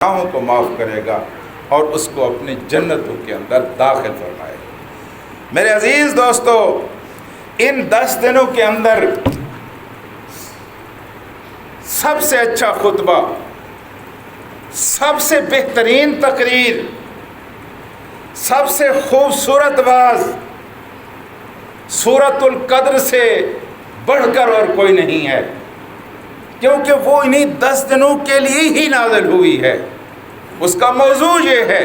گناہوں کو معاف کرے گا اور اس کو اپنی جنتوں کے اندر داخل فرمائے گا۔ میرے عزیز دوستو، ان 10 دنوں کے اندر سب سے اچھا خطبہ، سب سے بہترین تقریر، سب سے خوبصورت واعظ سورۃ القدر سے بڑھ کر اور کوئی نہیں ہے، کیونکہ وہ انہی 10 دنوں کے لیے ہی نازل ہوئی ہے۔ اس کا موضوع یہ ہے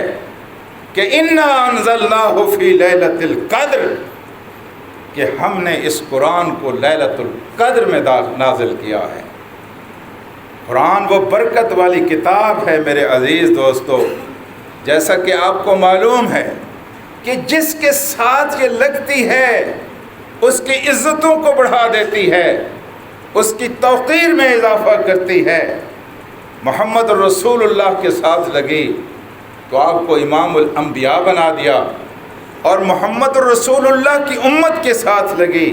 کہ انا انزلناہ فی لیلۃ القدر، کہ ہم نے اس قرآن کو لیلۃ القدر میں نازل کیا ہے۔ قرآن وہ برکت والی کتاب ہے میرے عزیز دوستو، جیسا کہ آپ کو معلوم ہے کہ جس کے ساتھ یہ لگتی ہے اس کی عزتوں کو بڑھا دیتی ہے، اس کی توقیر میں اضافہ کرتی ہے۔ محمد رسول اللہ کے ساتھ لگی تو آپ کو امام الانبیاء بنا دیا، اور محمد رسول اللہ کی امت کے ساتھ لگی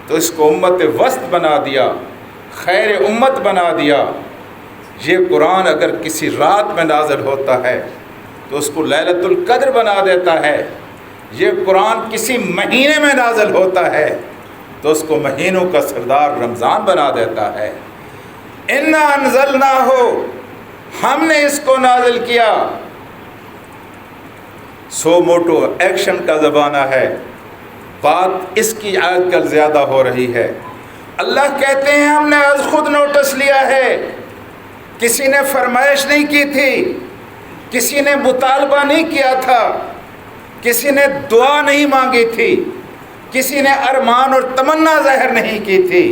تو اس کو امت وسط بنا دیا، خیر امت بنا دیا۔ یہ قرآن اگر کسی رات میں نازل ہوتا ہے تو اس کو لیلۃ القدر بنا دیتا ہے۔ یہ قرآن کسی مہینے میں نازل ہوتا ہے تو اس کو مہینوں کا سردار رمضان بنا دیتا ہے۔ انا انزلناہ، ہم نے اس کو نازل کیا۔ سو موٹو ایکشن کا زمانہ ہے، بات اس کی آج کل زیادہ ہو رہی ہے۔ اللہ کہتے ہیں ہم نے آج خود نوٹس لیا ہے، کسی نے فرمائش نہیں کی تھی، کسی نے مطالبہ نہیں کیا تھا، کسی نے دعا نہیں مانگی تھی، کسی نے ارمان اور تمنا ظاہر نہیں کی تھی۔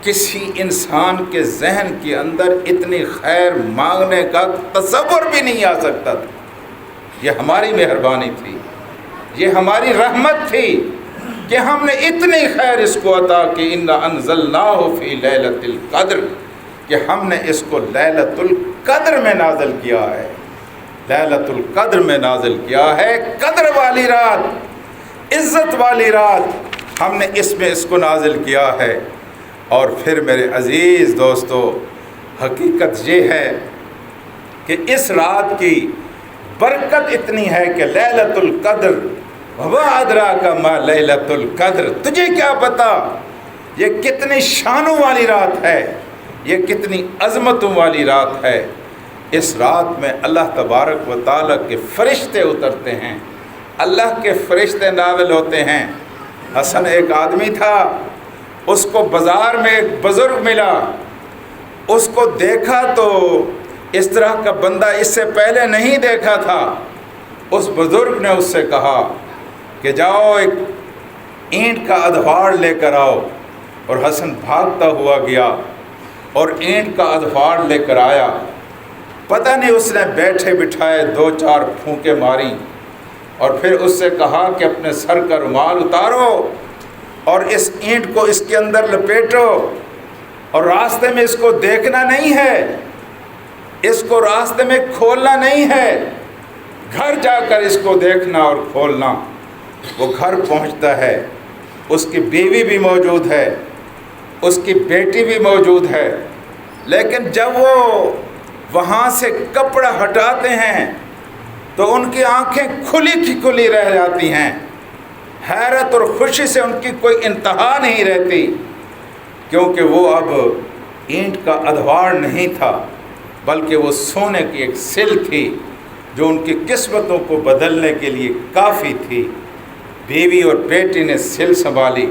کسی انسان کے ذہن کے اندر اتنی خیر مانگنے کا تصور بھی نہیں آ سکتا تھا۔ یہ ہماری مہربانی تھی، یہ ہماری رحمت تھی کہ ہم نے اتنی خیر اس کو عطا کی۔ انا انزلناہ فی لیلۃ القدر، کہ ہم نے اس کو لیلۃ القدر میں نازل کیا ہے، لیلۃ القدر میں نازل کیا ہے۔ قدر والی رات، عزت والی رات، ہم نے اس میں اس کو نازل کیا ہے۔ اور پھر میرے عزیز دوستو، حقیقت یہ ہے کہ اس رات کی برکت اتنی ہے کہ لیلۃ القدر وما ادراک ما لیلۃ القدر، تجھے کیا پتا یہ کتنی شانوں والی رات ہے، یہ کتنی عظمتوں والی رات ہے۔ اس رات میں اللہ تبارک و تعالیٰ کے فرشتے اترتے ہیں، اللہ کے فرشتے نازل ہوتے ہیں۔ حسن ایک آدمی تھا، اس کو بازار میں ایک بزرگ ملا، اس کو دیکھا تو اس طرح کا بندہ اس سے پہلے نہیں دیکھا تھا۔ اس بزرگ نے اس سے کہا کہ جاؤ ایک اینٹ کا ادھواڑ لے کر آؤ، اور حسن بھاگتا ہوا گیا اور اینٹ کا ادھواڑ لے کر آیا۔ پتہ نہیں اس نے بیٹھے بٹھائے 2-4 پھونکے ماری، اور پھر اس سے کہا کہ اپنے سر کا رومال اتارو اور اس اینٹ کو اس کے اندر لپیٹو، اور راستے میں اس کو دیکھنا نہیں ہے، اس کو راستے میں کھولنا نہیں ہے، گھر جا کر اس کو دیکھنا اور کھولنا۔ وہ گھر پہنچتا ہے، اس کی بیوی بھی موجود ہے، اس کی بیٹی بھی موجود ہے، لیکن جب وہ وہاں سے کپڑا ہٹاتے ہیں تو ان کی آنکھیں کھلی کی کھلی رہ جاتی ہیں۔ حیرت اور خوشی سے ان کی کوئی انتہا نہیں رہتی، کیونکہ وہ اب اینٹ کا ادھواڑ نہیں تھا، بلکہ وہ سونے کی ایک سل تھی جو ان کی قسمتوں کو بدلنے کے لیے کافی تھی۔ بیوی اور بیٹی نے سل سنبھالی،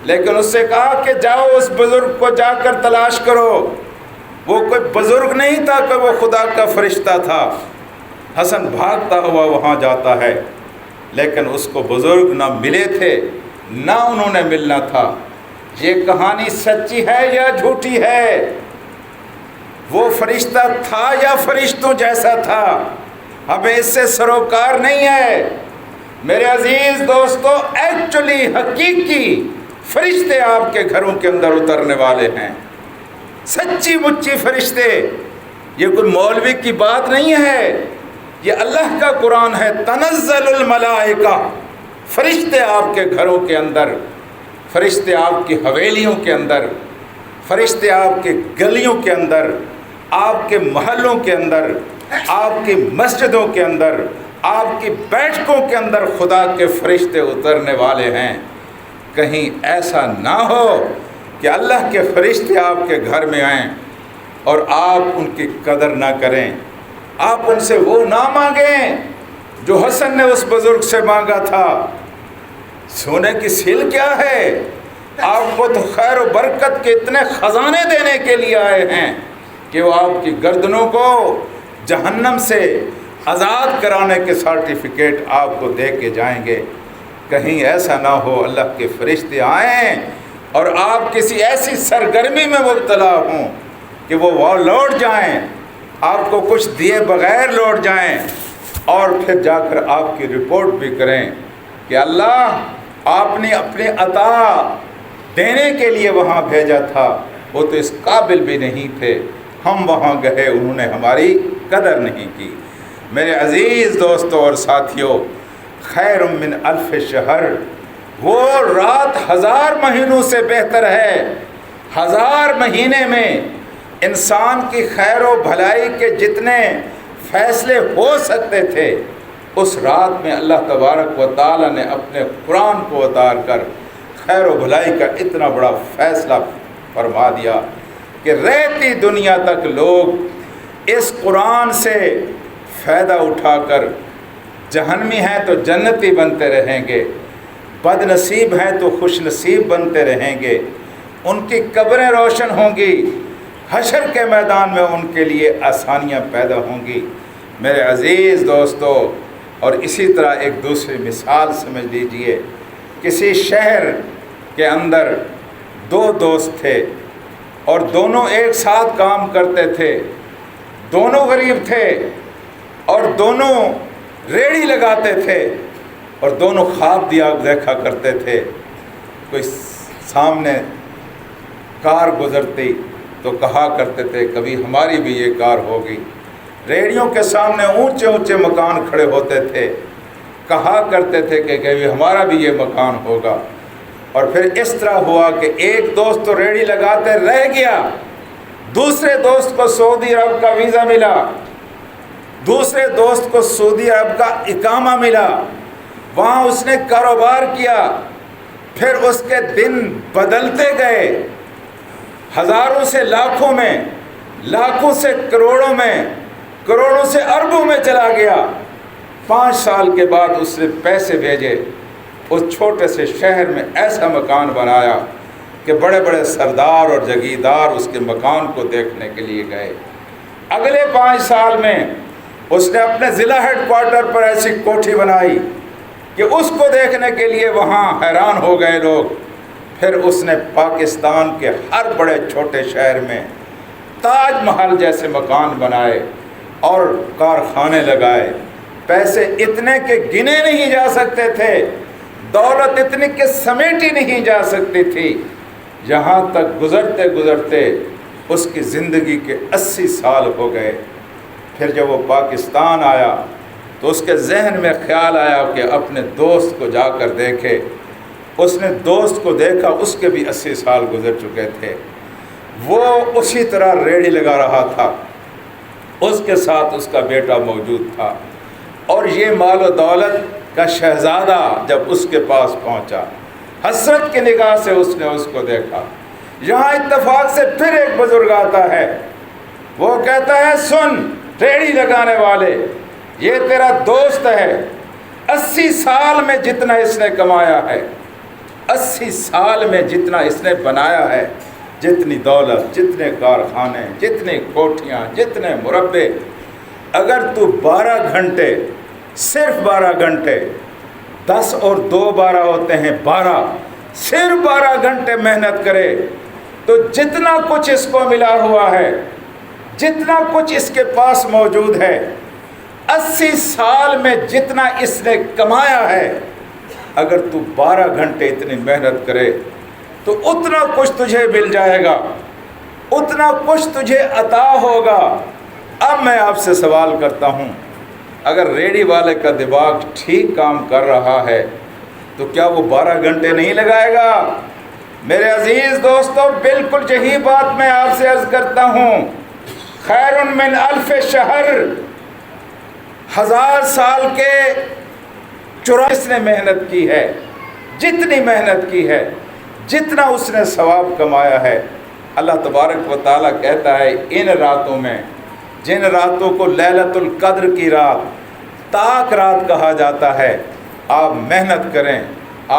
لیکن اس سے کہا کہ جاؤ اس بزرگ کو جا کر تلاش کرو۔ وہ کوئی بزرگ نہیں تھا کہ وہ خدا کا فرشتہ تھا۔ حسن بھاگتا ہوا وہاں جاتا ہے، لیکن اس کو بزرگ نہ ملے تھے، نہ انہوں نے ملنا تھا۔ یہ کہانی سچی ہے یا جھوٹی ہے؟ وہ فرشتہ تھا یا فرشتوں جیسا تھا؟ ہمیں اس سے سروکار نہیں ہے میرے عزیز دوستو۔ ایکچولی حقیقی فرشتے آپ کے گھروں کے اندر اترنے والے ہیں، سچی مچی فرشتے۔ یہ کوئی مولوی کی بات نہیں ہے، یہ اللہ کا قرآن ہے۔ تنزل الملائکہ، فرشتے آپ کے گھروں کے اندر، فرشتے آپ کی حویلیوں کے اندر، فرشتے آپ کے گلیوں کے اندر آپ کے محلوں کے اندر، آپ کی مسجدوں کے اندر، آپ کی بیٹھکوں کے اندر خدا کے فرشتے اترنے والے ہیں، کہیں ایسا نہ ہو کہ اللہ کے فرشتے آپ کے گھر میں آئیں اور آپ ان کی قدر نہ کریں، آپ ان سے وہ نہ مانگیں جو حسن نے اس بزرگ سے مانگا تھا۔ سونے کی سیل کیا ہے؟ آپ کو تو خیر و برکت کے اتنے خزانے دینے کے لیے آئے ہیں کہ وہ آپ کی گردنوں کو جہنم سے آزاد کرانے کے سرٹیفکیٹ آپ کو دے کے جائیں گے۔ کہیں ایسا نہ ہو اللہ کے فرشتے آئیں اور آپ کسی ایسی سرگرمی میں مبتلا ہوں کہ وہ لوٹ جائیں، آپ کو کچھ دیے بغیر لوٹ جائیں، اور پھر جا کر آپ کی رپورٹ بھی کریں کہ اللہ آپ نے اپنے عطا دینے کے لیے وہاں بھیجا تھا، وہ تو اس قابل بھی نہیں تھے، ہم وہاں گئے انہوں نے ہماری قدر نہیں کی۔ میرے عزیز دوستوں اور ساتھیوں، خیر من الف شہر، وہ رات 1000 مہینوں سے بہتر ہے۔ 1000 مہینے میں انسان کی خیر و بھلائی کے جتنے فیصلے ہو سکتے تھے، اس رات میں اللہ تبارک و تعالی نے اپنے قرآن کو اتار کر خیر و بھلائی کا اتنا بڑا فیصلہ فرما دیا کہ رہتی دنیا تک لوگ اس قرآن سے فائدہ اٹھا کر جہنمی ہیں تو جنتی بنتے رہیں گے، بد نصیب ہیں تو خوش نصیب بنتے رہیں گے، ان کی قبریں روشن ہوں گی، حشر کے میدان میں ان کے لیے آسانیاں پیدا ہوں گی۔ میرے عزیز دوستو، اور اسی طرح ایک دوسری مثال سمجھ لیجئے، کسی شہر کے اندر 2 دوست تھے اور دونوں ایک ساتھ کام کرتے تھے، دونوں غریب تھے اور دونوں ریڑھی لگاتے تھے اور دونوں خواب دیکھا کرتے تھے۔ کوئی سامنے کار گزرتی تو کہا کرتے تھے کبھی ہماری بھی یہ کار ہوگی۔ ریڑھیوں کے سامنے اونچے اونچے مکان کھڑے ہوتے تھے، کہا کرتے تھے کہ کبھی ہمارا بھی یہ مکان ہوگا۔ اور پھر اس طرح ہوا کہ ایک دوست تو ریڑھی لگاتے رہ گیا، دوسرے دوست کو سعودی عرب کا ویزا ملا، دوسرے دوست کو سعودی عرب کا اقامہ ملا، وہاں اس نے کاروبار کیا، پھر اس کے دن بدلتے گئے، ہزاروں سے لاکھوں میں، لاکھوں سے کروڑوں میں، کروڑوں سے اربوں میں چلا گیا۔ 5 سال کے بعد اس نے پیسے بھیجے، اس چھوٹے سے شہر میں ایسا مکان بنایا کہ بڑے بڑے سردار اور جگیردار اس کے مکان کو دیکھنے کے لیے گئے۔ اگلے 5 سال میں اس نے اپنے ضلع ہیڈ کوارٹر پر ایسی کوٹھی بنائی کہ اس کو دیکھنے کے لیے وہاں حیران ہو گئے لوگ۔ پھر اس نے پاکستان کے ہر بڑے چھوٹے شہر میں تاج محل جیسے مکان بنائے اور کارخانے لگائے۔ پیسے اتنے کہ گنے نہیں جا سکتے تھے، دولت اتنی کہ سمیٹی نہیں جا سکتی تھی، یہاں تک گزرتے گزرتے اس کی زندگی کے 80 سال ہو گئے۔ پھر جب وہ پاکستان آیا تو اس کے ذہن میں خیال آیا کہ اپنے دوست کو جا کر دیکھے۔ اس نے دوست کو دیکھا، اس کے بھی 80 سال گزر چکے تھے، وہ اسی طرح ریڑھی لگا رہا تھا، اس کے ساتھ اس کا بیٹا موجود تھا، اور یہ مال و دولت کا شہزادہ جب اس کے پاس پہنچا، حسرت کی نگاہ سے اس نے اس کو دیکھا۔ یہاں اتفاق سے پھر ایک بزرگ آتا ہے، وہ کہتا ہے سن ریڑھی لگانے والے، یہ تیرا دوست ہے، 80 سال میں جتنا اس نے کمایا ہے، 80 سال میں جتنا اس نے بنایا ہے، جتنی دولت، جتنے کارخانے، جتنی کوٹھیاں، جتنے مربے، اگر تو 12 گھنٹے، صرف 12 گھنٹے، 10 اور 2 12 ہوتے ہیں 12، صرف 12 گھنٹے محنت کرے تو جتنا کچھ اس کو ملا ہوا ہے، جتنا کچھ اس کے پاس موجود ہے، 80 سال میں جتنا اس نے کمایا ہے، اگر تو 12 گھنٹے اتنی محنت کرے تو اتنا کچھ تجھے مل جائے گا، اتنا کچھ تجھے عطا ہوگا۔ اب میں آپ سے سوال کرتا ہوں، اگر ریڑھی والے کا دماغ ٹھیک کام کر رہا ہے تو کیا وہ 12 گھنٹے نہیں لگائے گا؟ میرے عزیز دوستو، بالکل یہی بات میں آپ سے عرض کرتا ہوں، خیر من الف شہر، 1000 سال کے 84 نے محنت کی ہے، جتنی محنت کی ہے، جتنا اس نے ثواب کمایا ہے، اللہ تبارک و تعالیٰ کہتا ہے ان راتوں میں، جن راتوں کو لیلۃ القدر کی رات، طاق رات کہا جاتا ہے، آپ محنت کریں،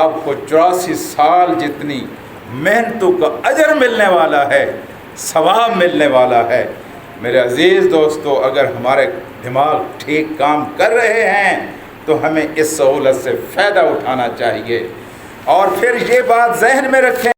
آپ کو 84 سال جتنی محنتوں کا اجر ملنے والا ہے، ثواب ملنے والا ہے۔ میرے عزیز دوستو، اگر ہمارے دماغ ٹھیک کام کر رہے ہیں تو ہمیں اس سہولت سے فائدہ اٹھانا چاہیے، اور پھر یہ بات ذہن میں رکھیں